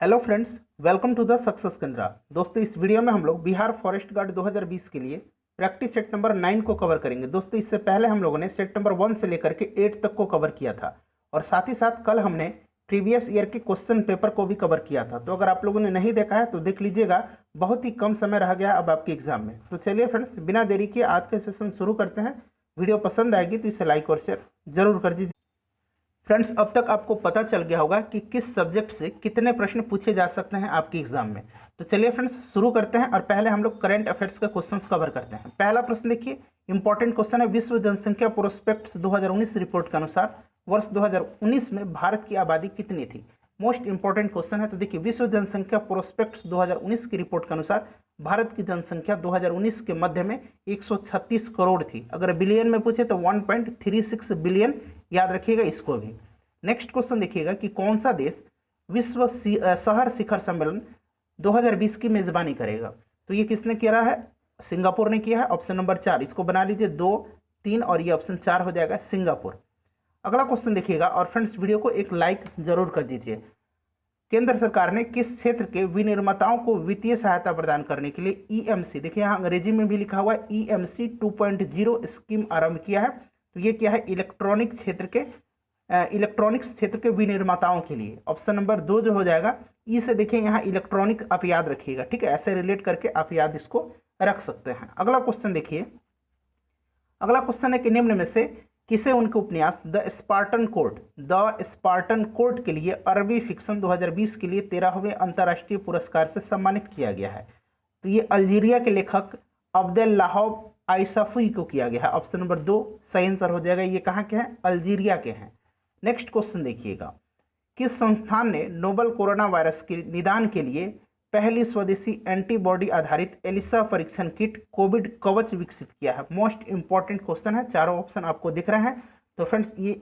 Hello friends, welcome to the success Kendra. दोस्तों, इस video में हम लोग बिहार फॉरेस्ट गार्ड 2020 के लिए प्रैक्टिस सेट नंबर 9 को कवर करेंगे। दोस्तों, इससे पहले हम लोगों ने सेट नंबर 1 से लेकर के 8 तक को कवर किया था और साथ ही साथ कल हमने प्रीवियस ईयर के क्वेश्चन पेपर को भी कवर किया था। तो अगर आप लोगों ने नहीं देखा है तो देख लीजिएगा, बहुत ही कम समय रह गया अब आपके एग्जाम में। तो चलिए फ्रेंड्स, बिना देरी किए आज के सेशन शुरू करते हैं। वीडियो पसंद आएगी तो इसे लाइक और शेयर जरूर कर दीजिए। फ्रेंड्स, अब तक आपको पता चल गया होगा कि किस सब्जेक्ट से कितने प्रश्न पूछे जा सकते हैं आपके एग्जाम में। तो चलिए फ्रेंड्स, शुरू करते हैं और पहले हम लोग करंट अफेयर्स के क्वेश्चंस कवर करते हैं। पहला प्रश्न देखिए, इंपॉर्टेंट क्वेश्चन है। विश्व जनसंख्या प्रोस्पेक्ट्स 2019 रिपोर्ट के अनुसार वर्ष 2019 में भारत की आबादी कितनी थी? मोस्ट इंपॉर्टेंट क्वेश्चन है। तो देखिए, विश्व जनसंख्या प्रोस्पेक्ट्स 2019 की रिपोर्ट के अनुसार भारत की जनसंख्या 2019 के मध्य में 136 करोड़ थी। अगर बिलियन में पूछे तो 1.36 बिलियन, याद रखिएगा इसको भी। नेक्स्ट क्वेश्चन देखिएगा कि कौन सा देश विश्व शहर शिखर सम्मेलन 2020 की मेजबानी करेगा? तो ये किसने किया है? सिंगापुर ने किया है। ऑप्शन नंबर 4 इसको बना लीजिए, 2, 3 और ये ऑप्शन 4 हो जाएगा, सिंगापुर। अगला क्वेश्चन देखिएगा और फ्रेंड्स, वीडियो को एक लाइक जरूर कर दीजिए। केंद्र सरकार ने किस क्षेत्र के विनिर्माताओं को वित्तीय सहायता प्रदान करने के लिए ईएमसी, देखिए यहाँ अंग्रेजी में भी लिखा हुआ है, ईएमसी 2.0 स्कीम आरंभ किया है? तो ये क्या है? इलेक्ट्रॉनिक्स क्षेत्र के विनिर्माताओं के लिए। ऑप्शन नंबर 2 जो हो जाएगा, ई से देखिए यहाँ इलेक्ट्रॉनिक आप याद रखिएगा, ठीक है? ऐसे रिलेट करके आप याद इसको रख सकते हैं। अगला क्वेश्चन देखिए, अगला क्वेश्चन है कि निम्न में से किसे उनके उपन्यास द स्पार्टन कोर्ट के लिए अरबी फिक्शन 2020 के लिए 13वें अंतर्राष्ट्रीय पुरस्कार से सम्मानित किया गया है? तो ये अल्जीरिया के लेखक अब्देल्लाहब आइसाफी को किया गया है। ऑप्शन नंबर 2 सही आंसर हो जाएगा। ये कहाँ के हैं? अल्जीरिया के हैं। नेक्स्ट क्वेश्चन देखिएगा, किस संस्थान ने नोवल कोरोना वायरस के निदान के लिए पहली स्वदेशी एंटीबॉडी आधारित एलिसा परीक्षण किट कोविड कवच विकसित किया है? मोस्ट इंपॉर्टेंट क्वेश्चन है, चारों ऑप्शन आपको दिख रहे हैं। तो फ्रेंड्स, ये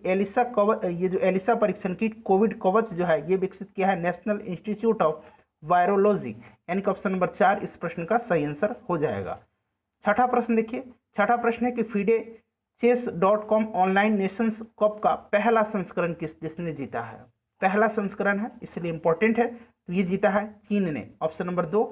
जो एलिसा परीक्षण किट कोविड कवच जो है ये विकसित किया है नेशनल इंस्टीट्यूट ऑफ वायरोलॉजी, यानी कि ऑप्शन नंबर 4 इस प्रश्न का सही आंसर हो जाएगा। छठा प्रश्न देखिए, छठा प्रश्न है कि FIDE chess.com online Nations cup का पहला संस्करण किस देश ने जीता है? पहला संस्करण है इसलिए इंपॉर्टेंट है। तो ये जीता है चीन ने। ऑप्शन नंबर 2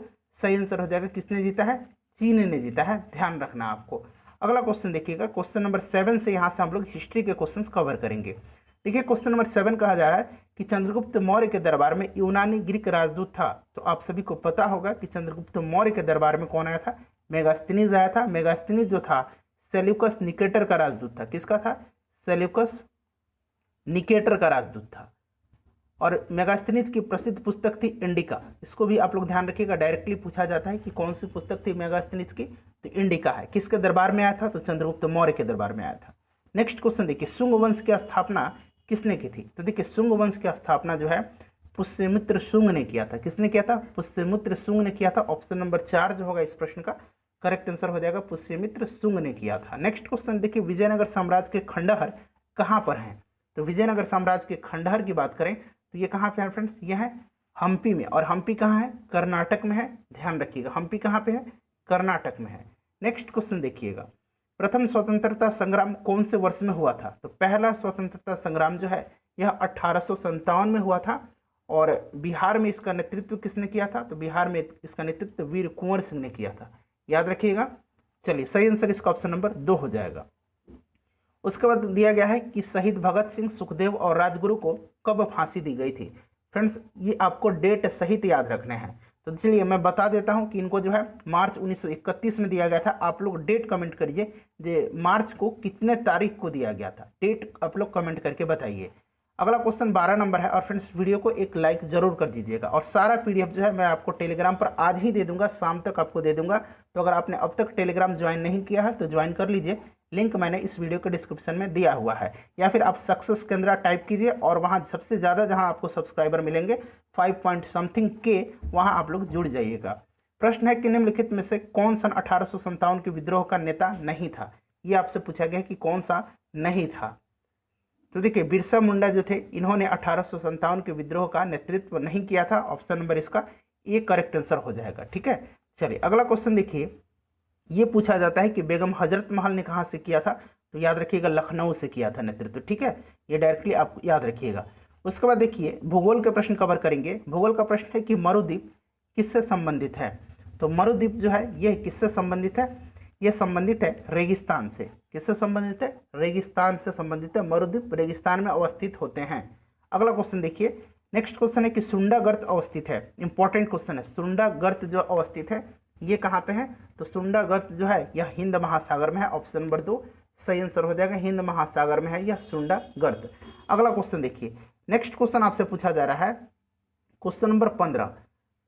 सही आंसर हो जाएगा। किसने जीता है? चीन ने जीता है, ध्यान रखना आपको। अगला क्वेश्चन देखिएगा, क्वेश्चन नंबर 7 से यहाँ से हम लोग हिस्ट्री के क्वेश्चन कवर करेंगे। देखिए, क्वेश्चन नंबर 7 कहा जा रहा है कि चंद्रगुप्त मौर्य के दरबार में यूनानी ग्रीक राजदूत था। तो आप सभी को पता होगा कि चंद्रगुप्त मौर्य के दरबार में कौन आया था? मेगास्थनीज आया था। मेगास्थनीज जो था सेल्यूकस निकेटर का राजदूत था। किसका था? सेल्यूकस निकेटर का राजदूत था। और मेगास्थनीज की प्रसिद्ध पुस्तक थी इंडिका। इसको भी आप लोग ध्यान रखिएगा, डायरेक्टली पूछा जाता है कि कौन सी पुस्तक थी मेगास्थनीज की? तो इंडिका है। किसके दरबार में आया था? तो चंद्रगुप्त मौर्य के दरबार में आया था। नेक्स्ट क्वेश्चन देखिए, शुंग वंश की स्थापना किसने की थी? तो देखिए, शुंग वंश की स्थापना जो है पुष्यमित्र शुंग ने किया था। किसने किया था? पुष्यमित्र शुंग ने किया था। ऑप्शन नंबर 4 जो होगा इस प्रश्न का करेक्ट आंसर हो जाएगा, पुष्यमित्र शुंग ने किया था। नेक्स्ट क्वेश्चन देखिए, विजयनगर साम्राज्य के खंडहर कहाँ पर हैं? तो विजयनगर साम्राज्य के खंडहर की बात करें तो ये कहाँ पे है फ्रेंड्स? ये है हम्पी में। और हम्पी कहाँ है? कर्नाटक में है, ध्यान रखिएगा। हम्पी कहाँ पे है? कर्नाटक में है। नेक्स्ट क्वेश्चन देखिएगा, प्रथम स्वतंत्रता संग्राम कौन से वर्ष में हुआ था? तो पहला स्वतंत्रता संग्राम जो है यह 1857 में हुआ था। और बिहार में इसका नेतृत्व किसने किया था? तो बिहार में इसका नेतृत्व वीर कुंवर सिंह ने किया था, याद रखिएगा। चलिए, सही आंसर इसका ऑप्शन नंबर 2 हो जाएगा। उसके बाद दिया गया है कि शहीद भगत सिंह, सुखदेव और राजगुरु को कब फांसी दी गई थी? फ्रेंड्स, ये आपको डेट सहित याद रखने हैं। तो इसलिए मैं बता देता हूं कि इनको जो है मार्च 1931 में दिया गया था। आप लोग डेट कमेंट करिए, जे मार्च को कितने तारीख को दिया गया था, डेट आप लोग कमेंट करके बताइए। अगला क्वेश्चन 12 नंबर है और फ्रेंड्स, वीडियो को एक लाइक जरूर कर दीजिएगा। और सारा पीडीएफ जो है मैं आपको टेलीग्राम पर आज ही दे दूंगा, शाम तक आपको दे दूंगा। तो अगर आपने अब तक टेलीग्राम ज्वाइन नहीं किया है तो ज्वाइन कर लीजिए, लिंक मैंने इस वीडियो के डिस्क्रिप्शन में दिया हुआ है। या फिर आप सक्सेस केंद्रा टाइप कीजिए और वहाँ सबसे ज़्यादा जहाँ आपको सब्सक्राइबर मिलेंगे 5 पॉइंट समथिंग के, वहाँ आप लोग जुड़ जाइएगा। प्रश्न है कि निम्नलिखित में से कौन सन 1857 के विद्रोह का नेता नहीं था? ये आपसे पूछा गया है कि कौन सा नहीं था। तो देखिए, बिरसा मुंडा जो थे इन्होंने 1857 के विद्रोह का नेतृत्व नहीं किया था। ऑप्शन नंबर इसका ए करेक्ट आंसर हो जाएगा, ठीक है। चलिए, अगला क्वेश्चन देखिए, ये पूछा जाता है कि बेगम हजरत महल ने कहाँ से किया था? तो याद रखिएगा, लखनऊ से किया था नेतृत्व, ठीक है। ये डायरेक्टली आप याद रखिएगा। उसके बाद देखिए भूगोल के प्रश्न कवर करेंगे। भूगोल का प्रश्न है कि मरुद्वीप किससे संबंधित है। तो मरुद्वीप जो है यह किससे संबंधित है, यह संबंधित है रेगिस्तान से। किससे संबंधित है, रेगिस्तान से संबंधित है। मरुद्वीप रेगिस्तान में अवस्थित होते हैं। अगला क्वेश्चन देखिए, नेक्स्ट क्वेश्चन है कि सुंडा गर्त अवस्थित है। इंपॉर्टेंट क्वेश्चन है, सुंडा गर्त जो अवस्थित है ये कहाँ पे है, तो सुंडा गर्त जो है यह हिंद महासागर में है। ऑप्शन नंबर 2 सही आंसर हो जाएगा, हिंद महासागर में है यह सुंडा गर्त। अगला क्वेश्चन देखिए, नेक्स्ट क्वेश्चन आपसे पूछा जा रहा है क्वेश्चन नंबर 15।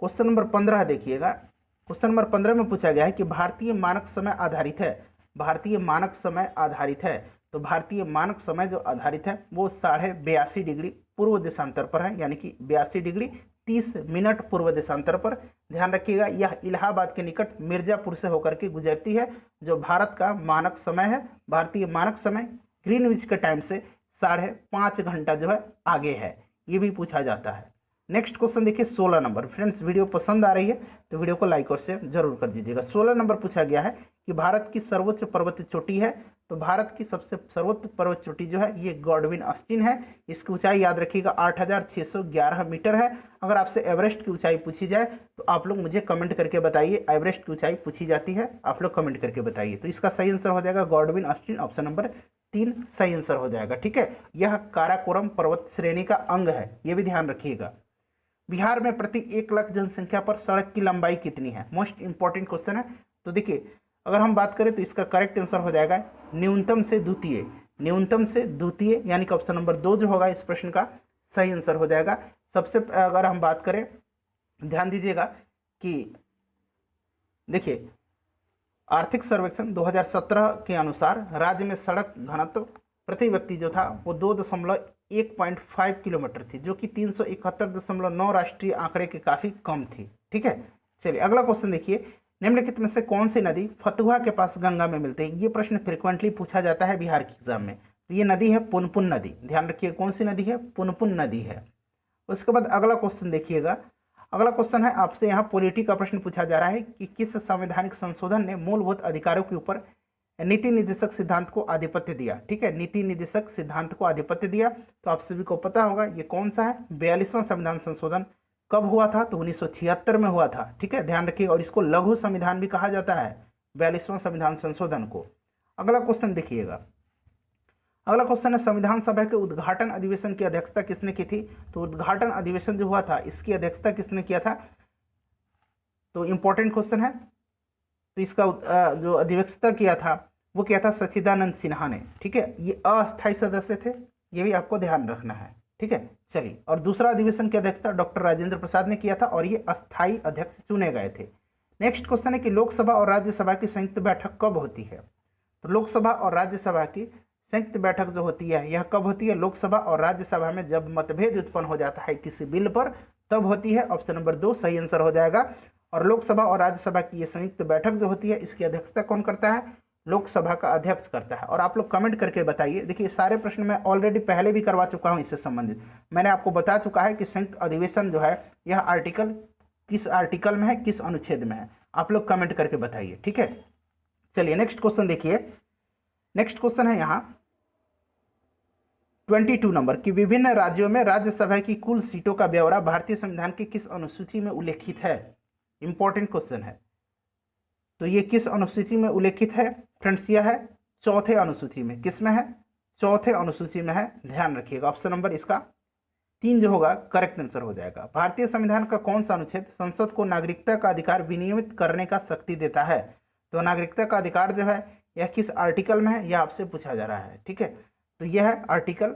क्वेश्चन नंबर 15 देखिएगा, क्वेश्चन नंबर 15 में पूछा गया है कि भारतीय मानक समय आधारित है। भारतीय मानक समय आधारित है, तो भारतीय मानक समय जो आधारित है वो 82.5 डिग्री पूर्व देशांतर पर है, यानी कि 82 डिग्री 30 मिनट पूर्व देशांतर पर। ध्यान रखिएगा यह इलाहाबाद के निकट मिर्जापुर से होकर के गुजरती है। जो भारत का मानक समय है, भारतीय मानक समय ग्रीनविच के टाइम से 5.5 घंटा जो है आगे है, ये भी पूछा जाता है। नेक्स्ट क्वेश्चन देखिए 16 नंबर। फ्रेंड्स वीडियो पसंद आ रही है तो वीडियो को लाइक और शेयर जरूर कर दीजिएगा। 16 नंबर पूछा गया है कि भारत की सर्वोच्च पर्वत चोटी है। तो भारत की सबसे सर्वोच्च पर्वत चोटी जो है ये गॉडविन ऑस्टिन है। इसकी ऊंचाई याद रखिएगा 8611 मीटर है। अगर आपसे एवरेस्ट की ऊंचाई पूछी जाए तो आप लोग मुझे कमेंट करके बताइए, एवरेस्ट की ऊंचाई पूछी जाती है, आप लोग कमेंट करके बताइए। तो इसका सही आंसर हो जाएगा गॉडविन ऑस्टिन, ऑप्शन नंबर 3 सही आंसर हो जाएगा। ठीक है, यह काराकोरम पर्वत श्रेणी का अंग है, ये भी ध्यान रखिएगा। बिहार में प्रति 1 लाख जनसंख्या पर सड़क की लंबाई कितनी है, मोस्ट इंपॉर्टेंट क्वेश्चन है। तो देखिए अगर हम बात करें तो इसका करेक्ट आंसर हो जाएगा न्यूनतम से द्वितीय। न्यूनतम से द्वितीय यानी कि ऑप्शन नंबर 2 जो होगा इस प्रश्न का सही आंसर हो जाएगा। सबसे अगर हम बात करें, ध्यान दीजिएगा कि देखिए आर्थिक सर्वेक्षण 2017 के अनुसार राज्य में सड़क घनत्व प्रति व्यक्ति जो था वो 2.1.5 किलोमीटर थी, जो कि 371.9 राष्ट्रीय आंकड़े के काफ़ी कम थी। ठीक है, चलिए अगला क्वेश्चन देखिए, निम्नलिखित में से कौन सी नदी फतुहा के पास गंगा में मिलती है। ये प्रश्न फ्रिक्वेंटली पूछा जाता है बिहार के एग्जाम में। तो ये नदी है पुनपुन नदी। ध्यान रखिए कौन सी नदी है, पुनपुन नदी है। उसके बाद अगला क्वेश्चन देखिएगा, अगला क्वेश्चन है आपसे यहाँ पॉलिटी का प्रश्न पूछा जा रहा है कि किस संवैधानिक संशोधन ने मूलभूत अधिकारों के ऊपर नीति निर्देशक सिद्धांत को आधिपत्य दिया। ठीक है, नीति निर्देशक सिद्धांत को आधिपत्य दिया। तो आप सभी को पता होगा ये कौन सा है, 42वां संविधान संशोधन कब हुआ था, तो 1976 में हुआ था। ठीक है, ध्यान रखिए, और इसको लघु संविधान भी कहा जाता है 42वां संविधान संशोधन को। अगला क्वेश्चन देखिएगा, अगला क्वेश्चन है संविधान सभा के उद्घाटन अधिवेशन की अध्यक्षता किसने की थी। तो उद्घाटन अधिवेशन जो हुआ था इसकी अध्यक्षता किसने किया था, तो इंपॉर्टेंट क्वेश्चन है। तो इसका जो अध्यक्षता किया था वो किया था सच्चिदानंद सिन्हा ने। ठीक है, ये अस्थायी सदस्य थे, ये भी आपको ध्यान रखना है। ठीक है, चलिए, और दूसरा अधिवेशन की अध्यक्षता डॉक्टर राजेंद्र प्रसाद ने किया था और ये अस्थायी अध्यक्ष चुने गए थे। नेक्स्ट क्वेश्चन है कि लोकसभा और राज्यसभा की संयुक्त बैठक कब होती है। तो लोकसभा और राज्यसभा की संयुक्त बैठक जो होती है यह कब होती है, लोकसभा और राज्यसभा में जब मतभेद उत्पन्न हो जाता है किसी बिल पर तब होती है। ऑप्शन नंबर 2 सही आंसर हो जाएगा। और लोकसभा और राज्यसभा की ये संयुक्त बैठक जो होती है इसकी अध्यक्षता कौन करता है, लोकसभा का अध्यक्ष करता है। और आप लोग कमेंट करके बताइए। देखिए सारे प्रश्न मैं ऑलरेडी पहले भी करवा चुका हूँ इससे संबंधित, मैंने आपको बता चुका है कि संयुक्त अधिवेशन जो है यह आर्टिकल किस आर्टिकल में है, किस अनुच्छेद में है, आप लोग कमेंट करके बताइए। ठीक है, चलिए नेक्स्ट क्वेश्चन देखिए, नेक्स्ट क्वेश्चन है यहाँ 22 नंबर कि विभिन्न राज्यों में राज्यसभा की कुल सीटों का ब्यौरा भारतीय संविधान की किस अनुसूची में उल्लेखित है। इंपॉर्टेंट क्वेश्चन है। तो ये किस अनुसूची में उल्लेखित है फ्रेंड्स, यह है चौथे अनुसूची में। किस में है, चौथे अनुसूची में है, ध्यान रखिएगा। ऑप्शन नंबर इसका 3 जो होगा करेक्ट आंसर हो जाएगा। भारतीय संविधान का कौन सा अनुच्छेद संसद को नागरिकता का अधिकार विनियमित करने का शक्ति देता है। तो नागरिकता का अधिकार जो है यह किस आर्टिकल में है, यह आपसे पूछा जा रहा है। ठीक है, तो यह है आर्टिकल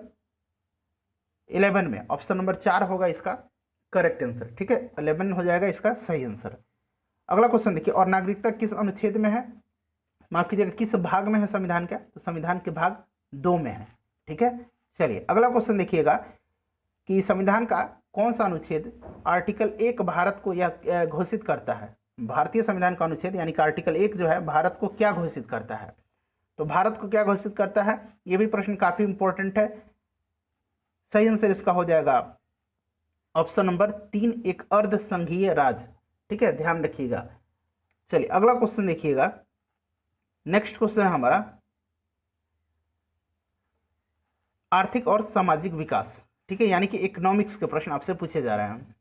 11 में। ऑप्शन नंबर 4 होगा इसका करेक्ट आंसर। ठीक है, 11 हो जाएगा इसका सही आंसर। अगला क्वेश्चन देखिए, और नागरिकता किस अनुच्छेद में है, माफ कीजिएगा किस भाग में है संविधान का, तो संविधान के भाग 2 में है। ठीक है, चलिए अगला क्वेश्चन देखिएगा कि संविधान का कौन सा अनुच्छेद आर्टिकल 1 भारत को यह घोषित करता है। भारतीय संविधान का अनुच्छेद यानी कि आर्टिकल 1 जो है भारत को क्या घोषित करता है। तो भारत को क्या घोषित करता है, यह भी प्रश्न काफी इंपॉर्टेंट है। सही आंसर इसका हो जाएगा ऑप्शन नंबर 3 एक अर्ध संघीय राज्य। ठीक है, ध्यान रखिएगा। चलिए अगला क्वेश्चन देखिएगा, नेक्स्ट क्वेश्चन है हमारा आर्थिक और सामाजिक विकास। ठीक है, यानी कि इकोनॉमिक्स के प्रश्न आपसे पूछे जा रहे हैं।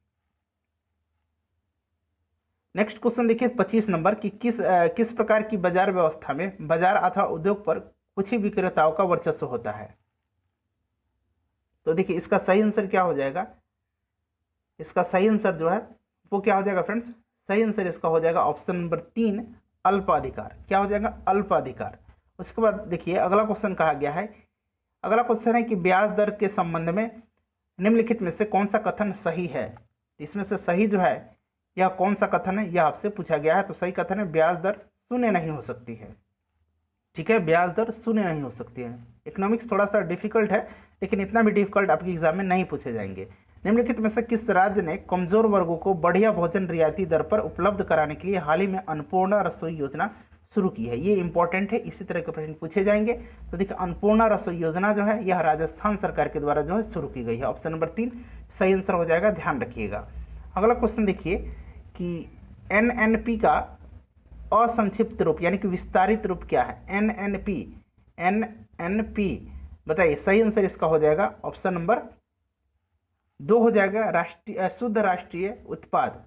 नेक्स्ट क्वेश्चन देखिए 25 नंबर की किस प्रकार की बाजार व्यवस्था में बाजार अथवा उद्योग पर कुछ ही विक्रेताओं का वर्चस्व होता है। तो देखिए इसका सही आंसर क्या हो जाएगा, इसका सही आंसर जो है वो क्या हो जाएगा फ्रेंड्स, सही आंसर इसका हो जाएगा ऑप्शन नंबर 3 अल्पाधिकार। क्या हो जाएगा, अल्पाधिकार। उसके बाद देखिए अगला क्वेश्चन कहा गया है, अगला क्वेश्चन है कि ब्याज दर के संबंध में निम्नलिखित में से कौन सा कथन सही है। इसमें से सही जो है यह कौन सा कथन है, यह आपसे पूछा गया है। तो सही कथन है ब्याज दर शून्य नहीं हो सकती है। ठीक है, ब्याज दर शून्य नहीं हो सकती है। इकोनॉमिक्स थोड़ा सा डिफिकल्ट है, लेकिन इतना भी डिफिकल्ट आपके एग्जाम में नहीं पूछे जाएंगे। निम्नलिखित में से किस राज्य ने कमजोर वर्गों को बढ़िया भोजन रियायती दर पर उपलब्ध कराने के लिए हाल ही में अन्नपूर्णा रसोई योजना शुरू की है। ये इंपॉर्टेंट है, इसी तरह के प्रश्न पूछे जाएंगे। तो देखिए अन्नपूर्णा रसोई योजना जो है यह राजस्थान सरकार के द्वारा जो है शुरू की गई है। ऑप्शन नंबर 3 सही आंसर हो जाएगा, ध्यान रखिएगा। अगला क्वेश्चन देखिए कि एनएनपी का असंक्षिप्त रूप यानी कि विस्तारित रूप क्या है। एनएनपी बताइए, सही आंसर इसका हो जाएगा ऑप्शन नंबर 2 हो जाएगा, राष्ट्रीय शुद्ध राष्ट्रीय उत्पाद।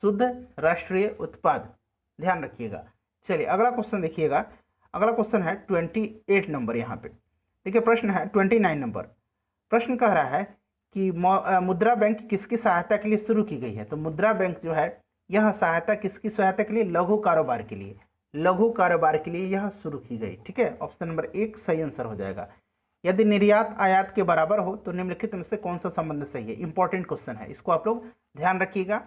शुद्ध राष्ट्रीय उत्पाद, ध्यान रखिएगा। चलिए अगला क्वेश्चन देखिएगा, अगला क्वेश्चन है 28 नंबर। यहाँ पे देखिए प्रश्न है 29 नंबर। प्रश्न कह रहा है कि मुद्रा बैंक किसकी सहायता के लिए शुरू की गई है। तो मुद्रा बैंक जो है यह सहायता किसकी सहायता के लिए, लघु कारोबार के लिए, लघु कारोबार के लिए यह शुरू की गई। ठीक है, ऑप्शन नंबर 1 सही आंसर हो जाएगा। यदि निर्यात आयात के बराबर हो तो निम्नलिखित में से कौन सा संबंध सही है। इंपॉर्टेंट क्वेश्चन है, इसको आप लोग ध्यान रखिएगा।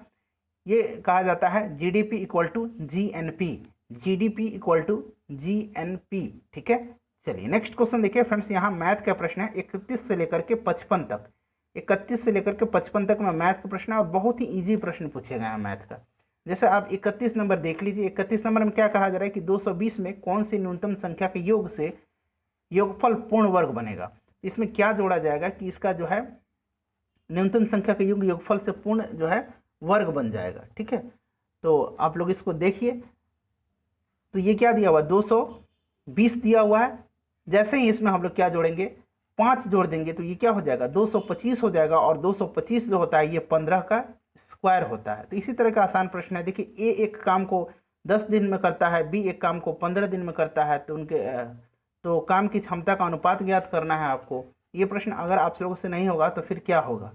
ये कहा जाता है GDP equal to GNP, GDP equal to GNP. ठीक है, चलिए नेक्स्ट क्वेश्चन देखिए फ्रेंड्स। यहाँ मैथ का प्रश्न है 31 से लेकर के 55 तक, 31 से लेकर के 55 तक में मैथ का प्रश्न है और बहुत ही इजी प्रश्न पूछे गए हैं मैथ का। जैसे आप 31 नंबर देख लीजिए। 31 नंबर में क्या कहा जा रहा है कि 220 में कौन सी न्यूनतम संख्या के योग से योगफल पूर्ण वर्ग बनेगा। इसमें क्या जोड़ा जाएगा कि इसका जो है न्यूनतम संख्या के योग योगफल से पूर्ण जो है वर्ग बन जाएगा। ठीक है, तो आप लोग इसको देखिए। तो ये क्या दिया हुआ, 220 दिया हुआ है। जैसे ही इसमें हम लोग क्या जोड़ेंगे, 5 जोड़ देंगे तो ये क्या हो जाएगा, 225 हो जाएगा। और 225 जो होता है ये 15 का स्क्वायर होता है। तो इसी तरह का आसान प्रश्न है। देखिए ए एक काम को 10 दिन में करता है, बी एक काम को 15 दिन में करता है। तो काम की क्षमता का अनुपात ज्ञात करना है आपको। ये प्रश्न अगर आप लोगों से नहीं होगा तो फिर क्या होगा।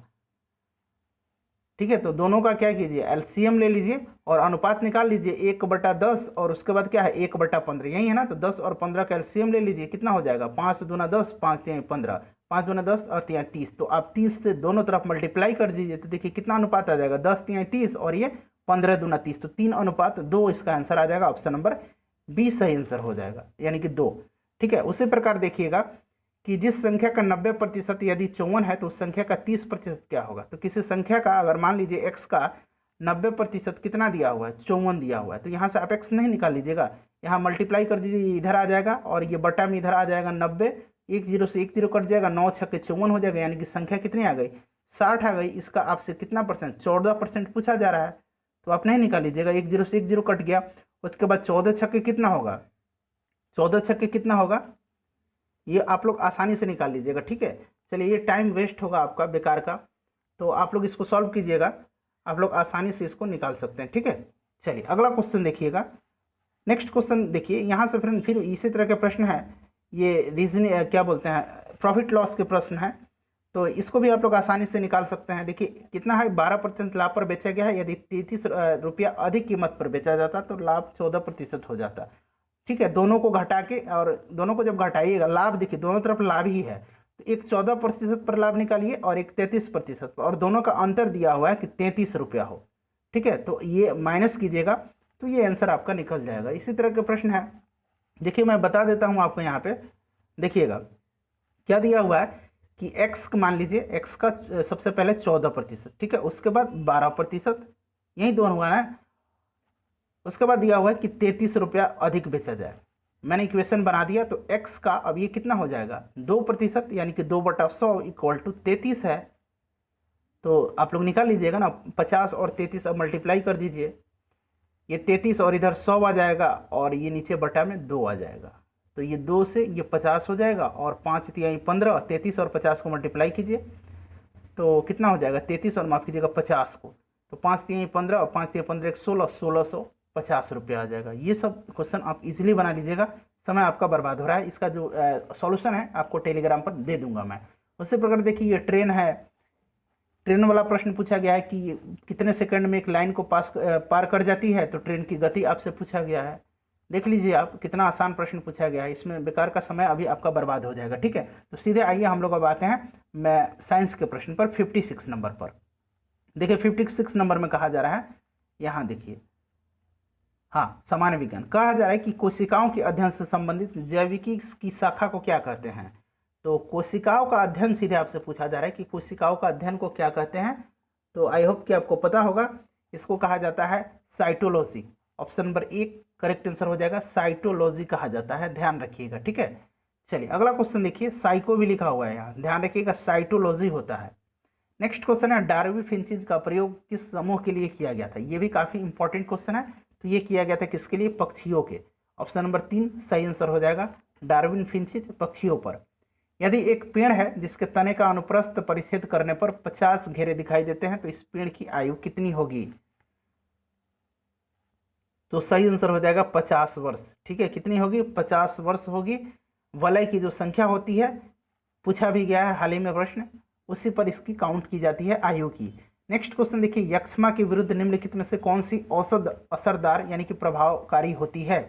ठीक है, तो दोनों का क्या कीजिए, एलसीएम ले लीजिए और अनुपात निकाल लीजिए 1/10 और उसके बाद क्या है 1/15, यही है ना। तो 10 और 15 का एलसीएम ले लीजिए, कितना हो जाएगा 5 दूना 10, 5 तिहाई 15, 5 दूना 10 और 3 30। तो आप 30 से दोनों तरफ मल्टीप्लाई कर दीजिए तो देखिए कितना अनुपात आ जाएगा, 10 तिहाई 30 और ये 15 दूना 30। तो 3:2 इसका आंसर आ जाएगा। ऑप्शन नंबर बी सही आंसर हो जाएगा, यानी कि 2। ठीक है, उसी प्रकार देखिएगा कि जिस संख्या का 90% यदि 54 है तो उस संख्या का 30% क्या होगा। तो किसी संख्या का अगर मान लीजिए x का 90% कितना दिया हुआ है, 54 दिया हुआ है। तो यहाँ से आप x नहीं निकाल लीजिएगा, यहाँ मल्टीप्लाई कर दीजिए, इधर आ जाएगा और ये बटा में इधर आ जाएगा 90, 1 0 से 1 0 कट जाएगा, 9 छक्के 54 हो जाएगा। यानी कि संख्या कितनी आ गई, 60 आ गई। इसका आपसे कितना परसेंट, 14% पूछा जा रहा है। तो आप नहीं निकाल लीजिएगा, 1 0 से 1 0 कट गया। उसके बाद 14 छक्के कितना होगा, 14 छक्के कितना होगा, ये आप लोग आसानी से निकाल लीजिएगा। ठीक है, चलिए ये टाइम वेस्ट होगा आपका बेकार का, तो आप लोग इसको सॉल्व कीजिएगा, आप लोग आसानी से इसको निकाल सकते हैं। ठीक है, चलिए अगला क्वेश्चन देखिएगा। नेक्स्ट क्वेश्चन देखिए, यहाँ से फिर इसी तरह के प्रश्न है। ये रीजन क्या बोलते हैं, प्रॉफिट लॉस के प्रश्न है। तो इसको भी आप लोग आसानी से निकाल सकते हैं। देखिए कितना है, 12% लाभ पर बेचा गया है। यदि 33 रुपया अधिक कीमत पर बेचा जाता तो लाभ 14% हो जाता। ठीक है, दोनों को घटा के, और दोनों को जब घटाइएगा लाभ देखिए दोनों तरफ लाभ ही है। तो एक 14% पर लाभ निकालिए और एक 33% पर, और दोनों का अंतर दिया हुआ है कि 33 रुपया हो। ठीक है, तो ये माइनस कीजिएगा तो ये आंसर आपका निकल जाएगा। इसी तरह के प्रश्न है। देखिए मैं बता देता हूँ आपको, यहाँ पे देखिएगा क्या दिया हुआ है कि x मान लीजिए, x का सबसे पहले 14%, ठीक है, उसके बाद 12%, यही दोनों हुआ है। उसके बाद दिया हुआ है कि 33 रुपया अधिक बेचा जाए। मैंने इक्वेशन बना दिया। तो x का अब ये कितना हो जाएगा, 2%, यानी कि 2/100 इक्वल टू 33 है। तो आप लोग निकाल लीजिएगा ना, 50 और 33 अब मल्टीप्लाई कर दीजिए। ये 33 और इधर 100 आ जाएगा और ये नीचे बटा में 2 आ जाएगा। तो ये 2 से ये 50 हो जाएगा और 5 तिहाई 15, 33 और 50 को मल्टीप्लाई कीजिए तो कितना हो जाएगा 33 और माफ़ कीजिएगा 50 को, तो 5×3 = 15 और 5×3 = 16, 1650 रुपये आ जाएगा। ये सब क्वेश्चन आप इजीली बना लीजिएगा, समय आपका बर्बाद हो रहा है। इसका जो सॉल्यूशन है आपको टेलीग्राम पर दे दूंगा मैं। उसी प्रकार देखिए ये ट्रेन है, ट्रेन वाला प्रश्न पूछा गया है कि कितने सेकंड में एक लाइन को पार कर जाती है, तो ट्रेन की गति आपसे पूछा गया है। देख लीजिए आप, कितना आसान प्रश्न पूछा गया है, इसमें बेकार का समय अभी आपका बर्बाद हो जाएगा। ठीक है, तो सीधे आइए हम लोग अब आते हैं मैं साइंस के प्रश्न पर 56 नंबर पर। देखिए 56 नंबर में कहा जा रहा है, यहाँ देखिए, हाँ, सामान्य विज्ञान कहा जा रहा है कि कोशिकाओं के अध्ययन से संबंधित जैविकी की शाखा को क्या कहते हैं। तो कोशिकाओं का अध्ययन सीधे आपसे पूछा जा रहा है कि कोशिकाओं का अध्ययन को क्या कहते हैं। तो आई होप कि आपको पता होगा, इसको कहा जाता है cytology. Option number 1 correct answer हो जाएगा, साइटोलॉजी कहा जाता है, ध्यान रखिएगा। ठीक है, चलिए अगला क्वेश्चन देखिए, साइको भी लिखा हुआ है यहाँ, ध्यान रखिएगा, साइटोलॉजी होता है। नेक्स्ट क्वेश्चन है, डार्वी फिंचिज का प्रयोग किस समूह के लिए किया गया था। ये भी काफी इंपॉर्टेंट क्वेश्चन है। तो ये किया गया था किसके लिए, पक्षियों के। ऑप्शन नंबर 3 सही आंसर हो जाएगा, डार्विन फिंचिज पक्षियों पर। यदि एक पेड़ है जिसके तने का अनुप्रस्थ परिच्छेद करने पर 50 घेरे दिखाई देते हैं, तो इस पेड़ की आयु कितनी होगी। तो सही आंसर हो जाएगा 50 वर्ष। ठीक है, कितनी होगी, 50 वर्ष होगी। वलय की जो संख्या होती है, पूछा भी गया है हाल ही में प्रश्न, उसी पर इसकी काउंट की जाती है आयु की। नेक्स्ट क्वेश्चन देखिए, यक्ष्मा के विरुद्ध निम्नलिखित में से कौन सी औषध असरदार यानी कि प्रभावकारी होती है,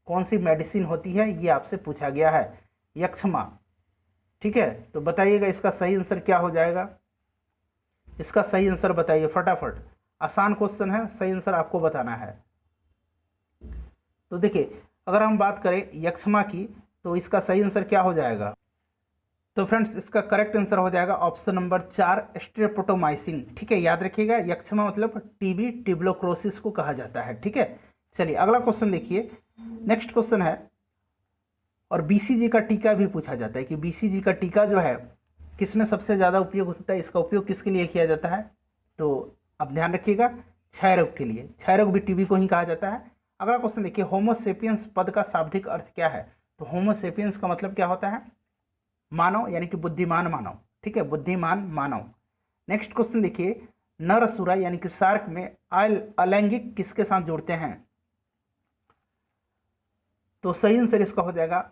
कौन सी मेडिसिन होती है, ये आपसे पूछा गया है, यक्ष्मा। ठीक है, तो बताइएगा इसका सही आंसर क्या हो जाएगा। इसका सही आंसर बताइए फटाफट, आसान क्वेश्चन है, सही आंसर आपको बताना है। तो देखिए अगर हम बात करें यक्ष्मा की, तो इसका सही आंसर क्या हो जाएगा। तो फ्रेंड्स इसका करेक्ट आंसर हो जाएगा ऑप्शन नंबर 4 स्ट्रेप्टोमाइसिन। ठीक है, याद रखिएगा, यक्ष्मा मतलब टीबी, ट्यूबरक्लोसिस को कहा जाता है। ठीक है, चलिए अगला क्वेश्चन देखिए, नेक्स्ट क्वेश्चन है, और बीसीजी का टीका भी पूछा जाता है कि बीसीजी का टीका जो है किसमें सबसे ज़्यादा उपयोग होता है, इसका उपयोग किसके लिए किया जाता है। तो अब ध्यान रखिएगा, क्षय रोग के लिए, क्षय रोग भी टीबी को ही कहा जाता है। अगला क्वेश्चन देखिए, होमोसेपियंस पद का शाब्दिक अर्थ क्या है। तो होमोसेपियंस का मतलब क्या होता है, मानव, यानी कि बुद्धिमान मानव। ठीक है, बुद्धिमान मानव। नेक्स्ट क्वेश्चन देखिए, नरसुरा यानी कि शार्क में अलैंगिक किसके साथ जुड़ते हैं। तो सही आंसर इसका हो जाएगा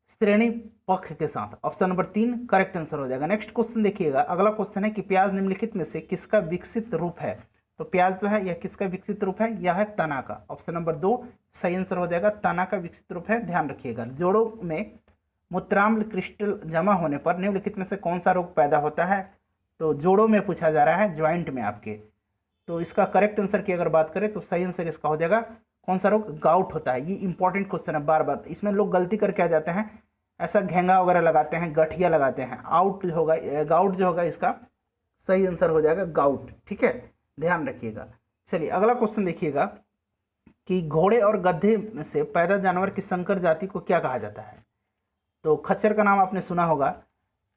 श्रेणी पक्ष के साथ, ऑप्शन नंबर 3 करेक्ट आंसर हो जाएगा। नेक्स्ट क्वेश्चन देखिएगा, अगला क्वेश्चन है कि प्याज निम्नलिखित में से किसका विकसित रूप है। तो प्याज जो है यह किसका विकसित रूप है, यह है तना का। ऑप्शन नंबर 2 सही आंसर हो जाएगा, तना का विकसित रूप है, ध्यान रखिएगा। जोड़ों में मूत्राम्ल क्रिस्टल जमा होने पर निम्नलिखित में से कौन सा रोग पैदा होता है। तो जोड़ों में पूछा जा रहा है, ज्वाइंट में आपके। तो इसका करेक्ट आंसर की अगर बात करें तो सही आंसर इसका हो जाएगा, कौन सा रोग, गाउट होता है। ये इंपॉर्टेंट क्वेश्चन है, बार बार इसमें लोग गलती करके आ जाते हैं, ऐसा घेंगा वगैरह लगाते हैं, गठिया लगाते हैं, आउट जो होगा, गाउट जो होगा, इसका सही आंसर हो जाएगा गाउट। ठीक है, ध्यान रखिएगा। चलिए अगला क्वेश्चन देखिएगा कि घोड़े और गधे से पैदा जानवर की संकर जाति को क्या कहा जाता है। तो खच्चर का नाम आपने सुना होगा,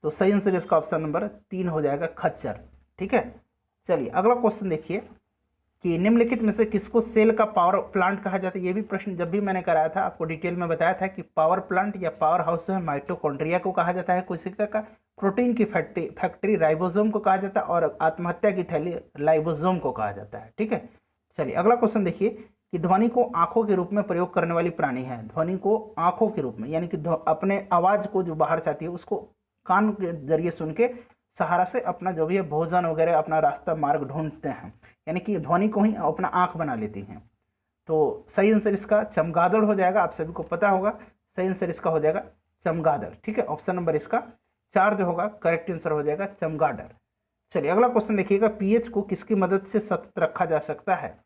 तो सही आंसर इसका ऑप्शन नंबर 3 हो जाएगा, खच्चर। ठीक है, चलिए अगला क्वेश्चन देखिए कि निम्नलिखित में से किसको सेल का पावर प्लांट कहा जाता है। ये भी प्रश्न जब भी मैंने कराया था आपको डिटेल में बताया था कि पावर प्लांट या पावर हाउस जो है माइटोकॉन्ड्रिया को कहा जाता है कोशिका का, प्रोटीन की फैक्ट्री राइबोसोम को कहा जाता है, और आत्महत्या की थैली लाइबोसोम को कहा जाता है। ठीक है, चलिए अगला क्वेश्चन देखिए कि ध्वनि को आंखों के रूप में प्रयोग करने वाली प्राणी है। ध्वनि को आंखों के रूप में, यानी कि अपने आवाज को जो बाहर जाती है उसको कान के जरिए सुन के सहारा से अपना जो भी है भोजन वगैरह अपना रास्ता मार्ग ढूंढते हैं, यानी कि ध्वनि को ही अपना आंख बना लेती हैं। तो सही आंसर इसका चमगादड़ हो जाएगा, आप सभी को पता होगा, सही आंसर इसका हो जाएगा चमगादड़। ठीक है, ऑप्शन नंबर इसका 4 जो होगा करेक्ट आंसर हो जाएगा चमगादड़। चलिए अगला क्वेश्चन देखिएगा, पीएच को किसकी मदद से सतत रखा जा सकता है।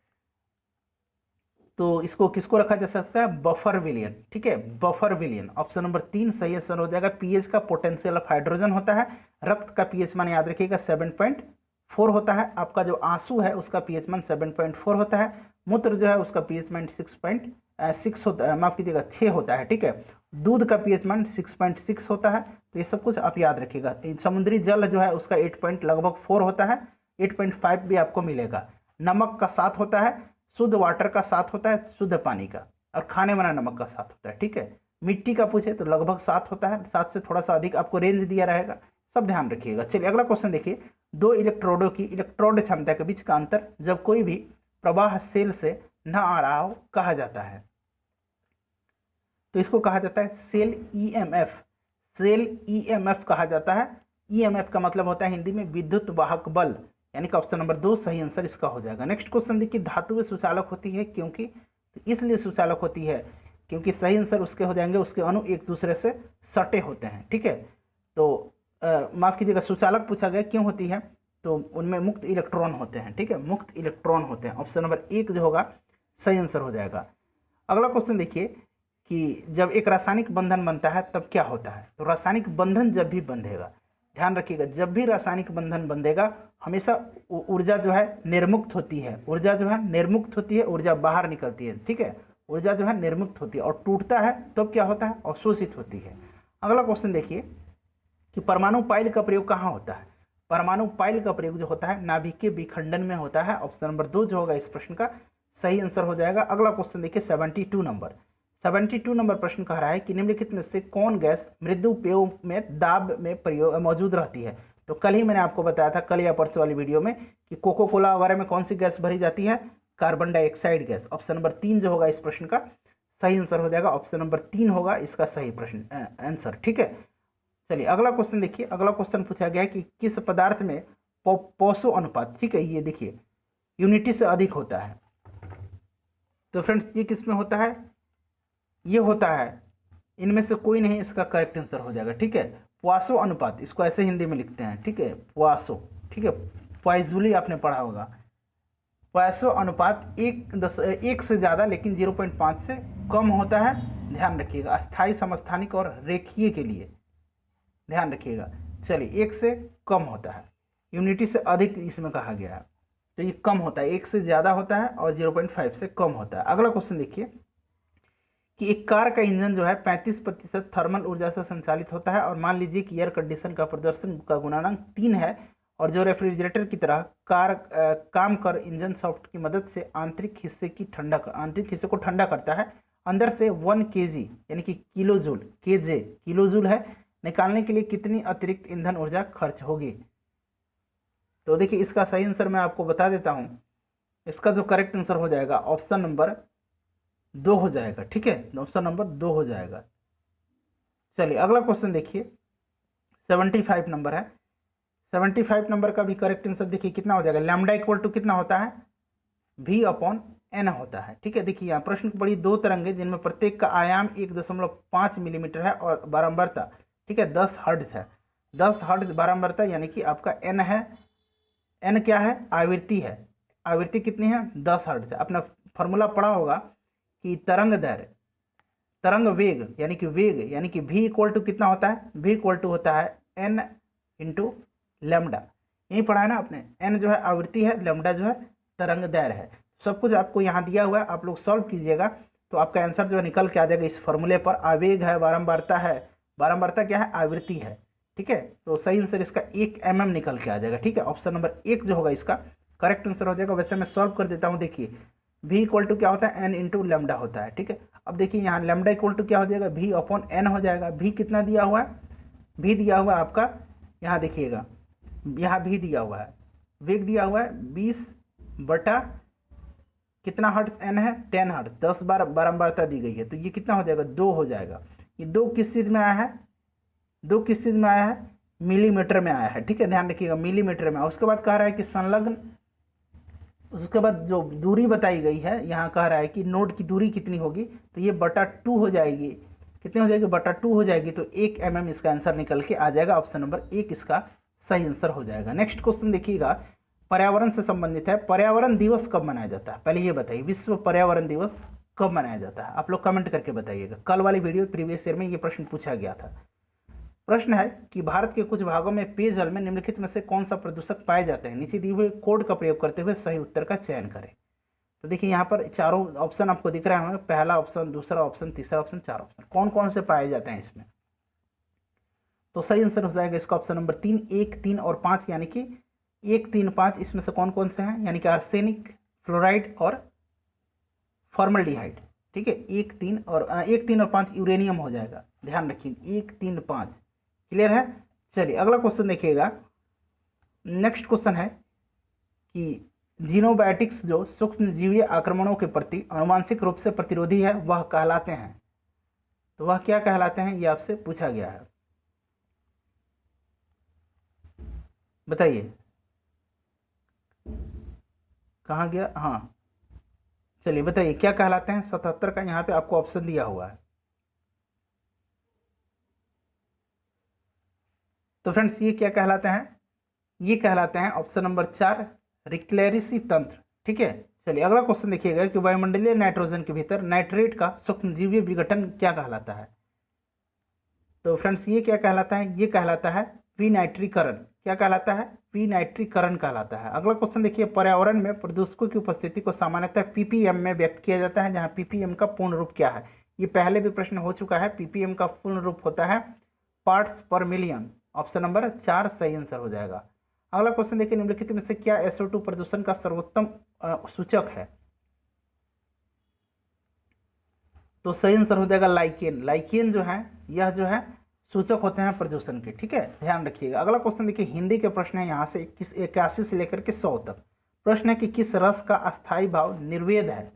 तो इसको किसको रखा जा सकता है, बफर विलियन। ठीक है, बफर विलियन, ऑप्शन नंबर 3 सही आंसर हो जाएगा। पीएच का पोटेंशियल ऑफ हाइड्रोजन होता है। रक्त का पीएच मान याद रखिएगा 7.4 होता है। आपका जो आंसू है उसका पीएच मान 7.4 होता है। मूत्र जो है उसका पीएच मान 6.6 होता है, माफ कीजिएगा 6 होता है। ठीक है, दूध का पीएच मान 6.6 होता है। तो ये सब कुछ आप याद रखिएगा। समुद्री जल जो है उसका 8 होता है, 8.5 भी आपको मिलेगा। नमक का 7 होता है, शुद्ध वाटर का 7 होता है, शुद्ध पानी का, और खाने वाला नमक का 7 होता है। ठीक है, मिट्टी का पूछे तो लगभग 7 होता है, 7 से थोड़ा सा अधिक आपको रेंज दिया रहेगा, सब ध्यान रखिएगा। चलिए अगला क्वेश्चन देखिए, दो इलेक्ट्रोडों की इलेक्ट्रोड क्षमता के बीच का अंतर जब कोई भी प्रवाह सेल से न आ रहा हो कहा जाता है। तो इसको कहा जाता है सेल ईएमएफ। सेल ईएमएफ कहा जाता है। ईएमएफ का मतलब होता है हिंदी में विद्युत वाहक बल, यानी कि ऑप्शन नंबर 2 सही आंसर इसका हो जाएगा। नेक्स्ट क्वेश्चन देखिए, धातुएं सुचालक होती है क्योंकि, तो इसलिए सुचालक होती है क्योंकि सही आंसर उसके हो जाएंगे उसके अणु एक दूसरे से सटे होते हैं। ठीक है, तो माफ कीजिएगा, सुचालक पूछा गया क्यों होती है, तो उनमें मुक्त इलेक्ट्रॉन होते हैं। ठीक है, मुक्त इलेक्ट्रॉन होते हैं। ऑप्शन नंबर 1 जो होगा सही आंसर हो जाएगा। अगला क्वेश्चन देखिए कि जब एक रासायनिक बंधन बनता है तब क्या होता है। तो रासायनिक बंधन जब भी बंधेगा, ध्यान रखिएगा, जब भी रासायनिक बंधन बंधेगा हमेशा ऊर्जा जो है निर्मुक्त होती है। ऊर्जा जो है निर्मुक्त होती है, ऊर्जा बाहर निकलती है। ठीक है, ऊर्जा जो है निर्मुक्त होती है और टूटता है तब क्या होता है, अवशोषित होती है। अगला क्वेश्चन देखिए कि परमाणु पाइल का प्रयोग कहाँ होता है। परमाणु पाइल का प्रयोग जो होता है नाभिकीय विखंडन में होता है। ऑप्शन नंबर 2 जो होगा इस प्रश्न का सही आंसर हो जाएगा। अगला क्वेश्चन देखिए 72 नंबर प्रश्न कह रहा है कि निम्नलिखित में से कौन गैस मृदु पेयों में दाब में प्रयोग मौजूद रहती है। तो कल ही मैंने आपको बताया था, कल या परसों वाली वीडियो में, कि कोको कोला वगैरह में कौन सी गैस भरी जाती है, carbon dioxide gas. Option number 3 जो होगा इस प्रश्न का सही आंसर हो जाएगा। ऑप्शन नंबर 3 होगा इसका सही प्रश्न आंसर। ठीक है, चलिए अगला क्वेश्चन देखिए। अगला क्वेश्चन पूछा गया है कि किस पदार्थ में पोसो अनुपात, ठीक है, ये देखिए यूनिटी से अधिक होता है। तो फ्रेंड्स ये किस में होता है, ये होता है, इनमें से कोई नहीं इसका करेक्ट आंसर हो जाएगा। ठीक है, पोसो अनुपात, इसको ऐसे हिंदी में लिखते हैं। ठीक है, पोसो, ठीक है, पॉइजुली आपने पढ़ा होगा। पोसो अनुपात 1 से ज़्यादा लेकिन 0.5 से कम होता है। ध्यान रखिएगा, अस्थायी समस्थानिक और रेखीय के लिए ध्यान रखिएगा। चलिए 1 से कम होता है, यूनिटी से अधिक इसमें कहा गया है, तो ये कम होता है, 1 से ज़्यादा होता है और 0.5 से कम होता है। अगला क्वेश्चन देखिए कि एक कार का इंजन जो है 35% थर्मल ऊर्जा से संचालित होता है, और मान लीजिए कि एयर कंडीशन का प्रदर्शन का गुणांक 3 है, और जो रेफ्रिजरेटर की तरह काम कर इंजन सॉफ्ट की मदद से आंतरिक हिस्से को ठंडा करता है। अंदर से 1 kg यानी कि किलोजूल है, निकालने के लिए कितनी अतिरिक्त ईंधन ऊर्जा खर्च होगी। तो देखिए इसका सही आंसर मैं आपको बता देता हूं, इसका जो करेक्ट आंसर हो जाएगा ऑप्शन नंबर 2 हो जाएगा। ठीक है, ऑप्शन नंबर 2 हो जाएगा। चलिए अगला क्वेश्चन देखिए, 75 नंबर है। 75 नंबर का भी करेक्ट आंसर देखिए कितना हो जाएगा, लैम्डा इक्वल टू कितना होता है, V/N होता है। ठीक है, देखिए यहाँ प्रश्न की बड़ी 2 तरंगें जिनमें प्रत्येक का आयाम 1.5 मिलीमीटर है और बारंबारता, ठीक है, 10 हर्ट्ज है। 10 हर्ट्ज बारंबारता यानी कि आपका N है। N क्या है, आवृत्ति है। आवृत्ति कितनी है, 10 हर्ट्ज है। अपना फॉर्मूला पढ़ा होगा कि तरंग वेग यानी कि V इक्वल टू कितना होता है, V इक्वल टू होता है N इंटू लैम्डा। यही पढ़ा है ना आपने, N जो है आवृत्ति है, लैम्डा जो है तरंग दैर्घ्य है। सब कुछ आपको यहाँ दिया हुआ है, आप लोग सॉल्व कीजिएगा तो आपका आंसर जो है निकल के आ जाएगा इस फॉर्मूले पर। आवेग है, बारंबारता है, बारंबारता क्या है, आवृत्ति है। ठीक है, तो सही आंसर इसका 1 mm निकल के आ जाएगा। ठीक है, ऑप्शन नंबर 1 जो होगा इसका करेक्ट आंसर हो जाएगा। वैसे मैं सॉल्व कर देता हूँ। देखिए V इक्वल टू क्या होता है, N इंटू लैम्डा होता है। ठीक है, अब देखिए यहाँ लैम्डा इक्वल टू क्या हो जाएगा, V/N हो जाएगा। V कितना दिया हुआ है, V दिया हुआ है आपका, यहाँ देखिएगा, यहाँ V दिया हुआ है, वेग दिया हुआ है 20 बटा कितना हर्ट्ज, N है 10 हर्ट्ज, 10 बार बारंबारता दी गई है, तो ये कितना हो जाएगा, 2 हो जाएगा। ये 2 किस चीज़ में आया है, 2 किस चीज़ में आया है, मिलीमीटर में आया है। ठीक है, ध्यान रखिएगा, मिलीमीटर में। उसके बाद कह रहा है कि संलग्न, उसके बाद जो दूरी बताई गई है यहाँ कह रहा है कि नोड की दूरी कितनी होगी, तो ये बटा 2 हो जाएगी। कितनी हो जाएगी, बटा 2 हो जाएगी, तो 1 mm इसका आंसर निकल के आ जाएगा। ऑप्शन नंबर 1 इसका सही आंसर हो जाएगा। नेक्स्ट क्वेश्चन देखिएगा, पर्यावरण से संबंधित है। पर्यावरण दिवस कब मनाया जाता है, पहले ये बताइए, विश्व पर्यावरण दिवस कब मनाया जाता है। आप लोग कमेंट करके बताइएगा। कल वाली वीडियो प्रीवियस ईयर में ये प्रश्न पूछा गया था। प्रश्न है कि भारत के कुछ भागों में पेयजल में निम्नलिखित में से कौन सा प्रदूषक पाए जाते हैं, नीचे दिए हुए कोड का प्रयोग करते हुए सही उत्तर का चयन करें। तो देखिए यहाँ पर चारों ऑप्शन आपको दिख रहे होंगे, पहला ऑप्शन, दूसरा ऑप्शन, तीसरा ऑप्शन, 4 ऑप्शन, कौन कौन से पाए जाते हैं इसमें। तो सही आंसर हो जाएगा इसका ऑप्शन नंबर 3, 1, 3 और 5, यानी कि 1, 3, 5 इसमें से कौन कौन से हैं, यानी कि आर्सेनिक, फ्लोराइड और फॉर्मल्डिहाइड। ठीक है, 1, 3 और 5 यूरेनियम हो जाएगा। ध्यान रखिए 1, 3, 5 क्लियर है। चलिए अगला क्वेश्चन देखिएगा, नेक्स्ट क्वेश्चन है कि जीनोबायोटिक्स जो सूक्ष्मजीवीय आक्रमणों के प्रति आनुवांशिक रूप से प्रतिरोधी है वह कहलाते हैं। तो वह क्या कहलाते हैं, ये आपसे पूछा गया है, बताइए कहाँ गया। हाँ चलिए बताइए क्या कहलाते हैं। 77 का यहाँ पे आपको ऑप्शन दिया हुआ है। तो फ्रेंड्स ये क्या कहलाते हैं, ये कहलाते हैं ऑप्शन नंबर 4 रिक्लेरेसी तंत्र। ठीक है, चलिए अगला क्वेश्चन देखिएगा कि वायुमंडलीय नाइट्रोजन के भीतर नाइट्रेट का सूक्ष्मजीवी विघटन क्या कहलाता है। तो फ्रेंड्स ये क्या कहलाता है, ये कहलाता है विनाइट्रीकरण। क्या कहलाता है, विनाइट्रीकरण कहलाता है। अगला क्वेश्चन देखिए, पर्यावरण में प्रदूषकों की उपस्थिति को सामान्यतः पीपीएम में व्यक्त किया जाता है, जहां पीपीएम का पूर्ण रूप क्या है। ये पहले भी प्रश्न हो चुका है। पीपीएम का पूर्ण रूप होता है पार्ट्स पर मिलियन। ऑप्शन नंबर 4 सही आंसर हो जाएगा। अगला क्वेश्चन देखिए, निम्नलिखित में से क्या SO2 प्रदूषण का सर्वोत्तम सूचक है। तो सही आंसर हो जाएगा लाइकेन। लाइकेन जो है यह जो है सूचक होते हैं प्रदूषण के। ठीक है, ध्यान रखिएगा। अगला क्वेश्चन देखिए, हिंदी के प्रश्न है यहाँ से 81 से लेकर के 100 तक। प्रश्न है कि किस रस का अस्थाई भाव निर्वेद है।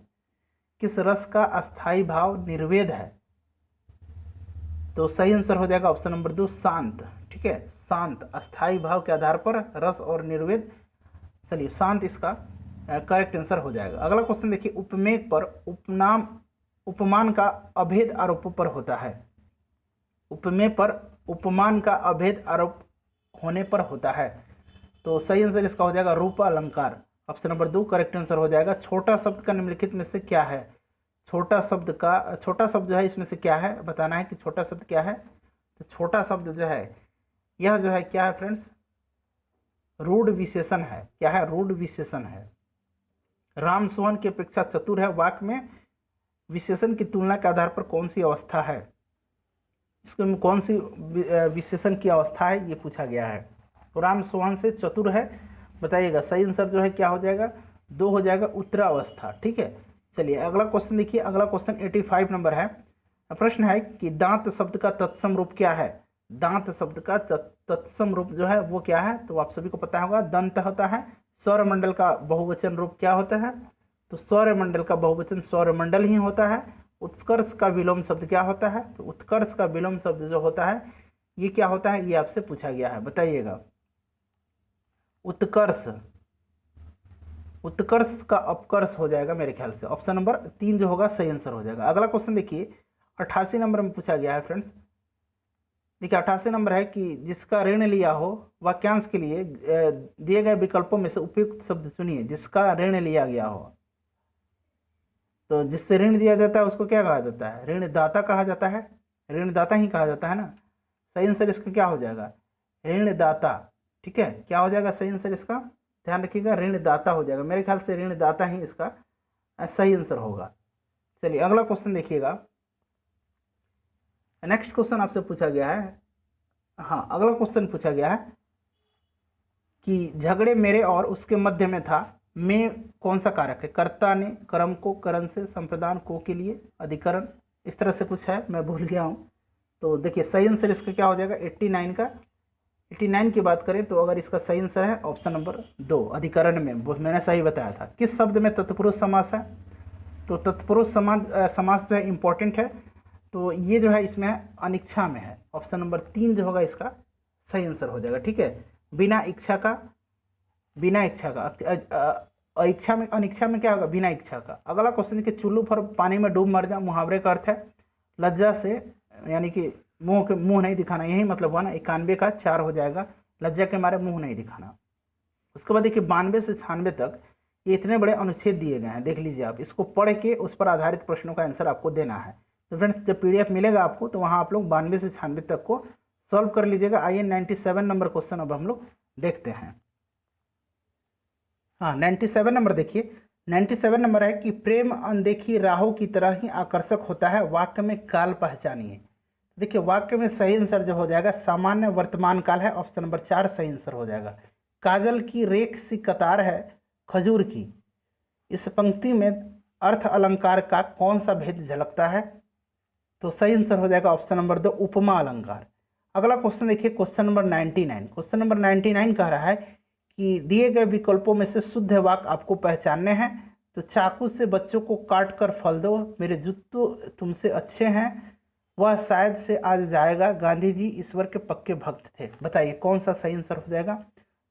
किस रस का अस्थाई भाव निर्वेद है। तो सही आंसर हो जाएगा ऑप्शन नंबर 2 शांत। ठीक है, शांत अस्थाई भाव के आधार पर रस और निर्वेद, चलिए शांत इसका करेक्ट आंसर हो जाएगा। अगला क्वेश्चन देखिए, उपमेय पर उपनाम उपमान का अभेद आरोप पर होता है। उपमेय पर उपमान का अभेद आरोप होने पर होता है। तो सही आंसर इसका हो जाएगा रूप अलंकार। ऑप्शन नंबर 2 करेक्ट आंसर हो जाएगा। छोटा शब्द का निम्नलिखित में से क्या है। छोटा शब्द जो है इसमें से क्या है, बताना है कि छोटा शब्द क्या है। तो छोटा शब्द जो है यह जो है क्या है फ्रेंड्स, रूढ़ विशेषण है। क्या है, रूढ़ विशेषण है। राम सोहन की अपेक्षा चतुर है वाक्य में विशेषण की तुलना के आधार पर कौन सी अवस्था है। इसमें कौन सी विशेषण की अवस्था है ये पूछा गया है। तो राम सोहन से चतुर है, बताइएगा। सही आंसर जो है क्या हो जाएगा, 2 हो जाएगा उत्तरावस्था। ठीक है, चलिए अगला क्वेश्चन देखिए। अगला क्वेश्चन 85 नंबर है। प्रश्न है कि दांत शब्द का तत्सम रूप क्या है। दांत शब्द का तत्सम रूप जो है वो क्या है, तो आप सभी को पता होगा दंत होता है। सौरमंडल का बहुवचन रूप क्या होता है, तो सौरमंडल का बहुवचन सौरमंडल ही होता है। उत्कर्ष का विलोम शब्द क्या होता है, तो उत्कर्ष का विलोम शब्द जो होता है ये क्या होता है, ये आपसे पूछा गया है, बताइएगा। उत्कर्ष, उत्कर्ष का अपकर्ष हो जाएगा मेरे ख्याल से। ऑप्शन नंबर 3 जो होगा सही आंसर हो जाएगा। अगला क्वेश्चन देखिए, 88 नंबर में पूछा गया है फ्रेंड्स। देखिए 88 नंबर है कि जिसका ऋण लिया हो वाक्यांश के लिए दिए गए विकल्पों में से उपयुक्त शब्द चुनिए। जिसका ऋण लिया गया हो, तो जिससे ऋण दिया जाता है उसको क्या कहा जाता है, ऋणदाता कहा जाता है। ऋणदाता ही कहा जाता है ना। सही आंसर इसका क्या हो जाएगा, ऋणदाता। ठीक है, क्या हो जाएगा सही आंसर इसका, ध्यान रखिएगा, ऋणदाता हो जाएगा। मेरे ख्याल से ऋणदाता ही इसका सही आंसर होगा। चलिए अगला क्वेश्चन देखिएगा। नेक्स्ट क्वेश्चन आपसे पूछा गया है, हाँ अगला क्वेश्चन पूछा गया है कि झगड़े मेरे और उसके मध्य में था, में कौन सा कारक है। कर्ता ने, कर्म को, करण से, संप्रदान को के लिए, अधिकरण, इस तरह से कुछ है, मैं भूल गया हूँ। तो देखिए सही आंसर इसका क्या हो जाएगा 89 का। 89 की बात करें तो अगर इसका सही आंसर है ऑप्शन नंबर 2 अधिकरण में, मैंने सही बताया था। किस शब्द में तत्पुरुष समास है, तो तत्पुरुष समास जो है इंपॉर्टेंट है। तो ये जो है इसमें अनिच्छा में है। ऑप्शन नंबर 3 जो होगा इसका सही आंसर हो जाएगा। ठीक है, बिना इच्छा का, बिना इच्छा का, इच्छा में, अनिच्छा में क्या होगा, बिना इच्छा का। अगला क्वेश्चन देखिए, चुल्लू पर पानी में डूब मर जा, मुहावरे का अर्थ है लज्जा से, यानी कि मुंह नहीं दिखाना, यही मतलब हुआ ना। 91 का 4 हो जाएगा, लज्जा के मारे मुंह नहीं दिखाना। उसके बाद देखिए 92 से 96 तक ये इतने बड़े अनुच्छेद दिए गए हैं, देख लीजिए आप। इसको पढ़ के उस पर आधारित प्रश्नों का आंसर आपको देना है। तो फ्रेंड्स जब PDF मिलेगा आपको तो वहाँ आप लोग 92 से 96 तक को सॉल्व कर लीजिएगा। आइए 97 नंबर क्वेश्चन अब हम लोग देखते हैं। हाँ 97 नंबर देखिए। 97 नंबर है कि प्रेम अनदेखी राहों की तरह ही आकर्षक होता है, वाक्य में काल पहचानिए। देखिए वाक्य में सही आंसर जो हो जाएगा सामान्य वर्तमान काल है। ऑप्शन नंबर 4 सही आंसर हो जाएगा। काजल की रेख सी कतार है खजूर की, इस पंक्ति में अर्थ अलंकार का कौन सा भेद झलकता है, तो सही आंसर हो जाएगा ऑप्शन नंबर 2 उपमा अलंकार। अगला क्वेश्चन देखिए, क्वेश्चन नंबर 99। क्वेश्चन नंबर 99 कह रहा है कि दिए गए विकल्पों में से शुद्ध वाक्य आपको पहचानने हैं। तो चाकू से बच्चों को काट कर फल दो, मेरे जूते तुमसे अच्छे हैं, वह शायद से आज जाएगा, गांधी जी ईश्वर के पक्के भक्त थे। बताइए कौन सा सही आंसर हो जाएगा।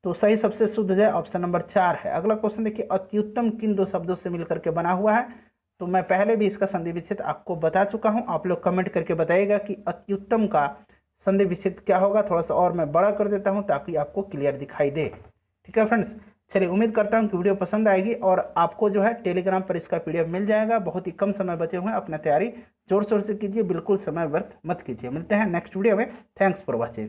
तो सही सबसे शुद्ध है ऑप्शन नंबर 4 है। अगला क्वेश्चन देखिए, अत्युत्तम किन दो शब्दों से मिलकर के बना हुआ है। तो मैं पहले भी इसका संधि विच्छेद आपको बता चुका हूं, आप लोग कमेंट करके बताइएगा कि अत्युत्तम का संधि विच्छेद क्या होगा। थोड़ा सा और मैं बड़ा कर देता हूं ताकि आपको क्लियर दिखाई दे। ठीक है फ्रेंड्स, चलिए उम्मीद करता हूं कि वीडियो पसंद आएगी और आपको जो है टेलीग्राम पर इसका पीडीएफ मिल जाएगा। बहुत ही कम समय बचे हुए हैं, अपना तैयारी जोर शोर से कीजिए, बिल्कुल समय व्यर्थ मत कीजिए। मिलते हैं नेक्स्ट वीडियो में। Thanks for watching.